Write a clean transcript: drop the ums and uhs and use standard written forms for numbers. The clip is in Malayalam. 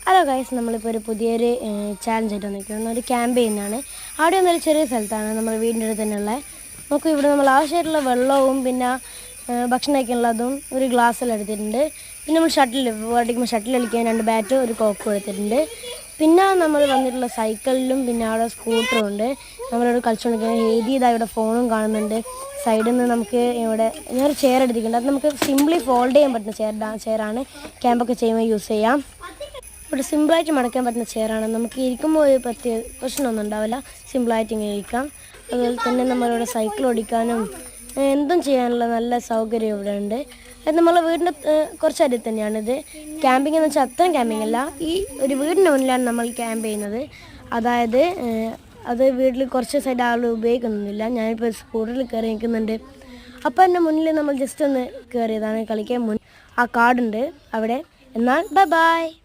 ഹലോ ഗൈസ്, നമ്മളിപ്പോൾ ഒരു പുതിയൊരു ചാലഞ്ചായിട്ട് വന്നിരിക്കുന്നത് ഒരു ക്യാമ്പ് ചെയ്യുന്നതാണ്. അവിടെ വന്നൊരു ചെറിയ സ്ഥലത്താണ് നമ്മൾ വീടിൻ്റെ അടുത്ത് തന്നെയുള്ള. നമുക്ക് ഇവിടെ നമ്മൾ ആവശ്യമായിട്ടുള്ള വെള്ളവും പിന്നെ ഭക്ഷണം കഴിക്കാനുള്ളതും ഒരു ഗ്ലാസ്സെല്ലാം എടുത്തിട്ടുണ്ട്. പിന്നെ നമ്മൾ ഷട്ടിൽ കളിക്കാൻ 2 ബാറ്റും ഒരു കോക്കും എടുത്തിട്ടുണ്ട്. പിന്നെ നമ്മൾ വന്നിട്ടുള്ള സൈക്കിളിലും പിന്നെ അവിടെ സ്കൂട്ടറും ഉണ്ട്. നമ്മളിവിടെ കളിച്ചുകൊണ്ടിരിക്കുന്നത് ഹെയ്തിയതായി ഇവിടെ ഫോണും കാണുന്നുണ്ട്. സൈഡിൽ നിന്ന് നമുക്ക് ഇവിടെ ഞാൻ ചെയർ എടുത്തിട്ടുണ്ട്. അത് നമുക്ക് സിംപ്ലി ഫോൾഡ് ചെയ്യാൻ പറ്റുന്ന ചെയറാണ്. ക്യാമ്പൊക്കെ ചെയ്യുമ്പോൾ യൂസ് ചെയ്യാം. ഇവിടെ സിമ്പിളായിട്ട് മടക്കാൻ പറ്റുന്ന ചെയറാണ്. നമുക്ക് ഇരിക്കുമ്പോൾ ഒരു പ്രശ്നമൊന്നും ഉണ്ടാവില്ല. സിമ്പിളായിട്ട് ഇങ്ങനെ ഇരിക്കാം. അതുപോലെ തന്നെ നമ്മളിവിടെ സൈക്കിൾ ഓടിക്കാനും എന്തും ചെയ്യാനുള്ള നല്ല സൗകര്യം ഇവിടെ ഉണ്ട്. അത് നമ്മളെ വീടിൻ്റെ കുറച്ചടുത്ത് തന്നെയാണിത്. ക്യാമ്പിംഗ് എന്ന് വെച്ചാൽ അത്രയും ക്യാമ്പിംഗ് അല്ല, ഈ ഒരു വീടിൻ്റെ മുന്നിലാണ് നമ്മൾ ക്യാമ്പ് ചെയ്യുന്നത്. അതായത് അത് വീട്ടിൽ കുറച്ച് സൈഡ് ആളുകൾ ഉപയോഗിക്കുന്നൊന്നുമില്ല. ഞാനിപ്പോൾ സ്കൂട്ടറിൽ കയറി നിൽക്കുന്നുണ്ട്. അപ്പോൾ എൻ്റെ മുന്നിൽ നമ്മൾ ജസ്റ്റ് ഒന്ന് കയറിയതാണ് കളിക്കാൻ. ആ കാർഡുണ്ട് അവിടെ. എന്നാൽ ബൈ.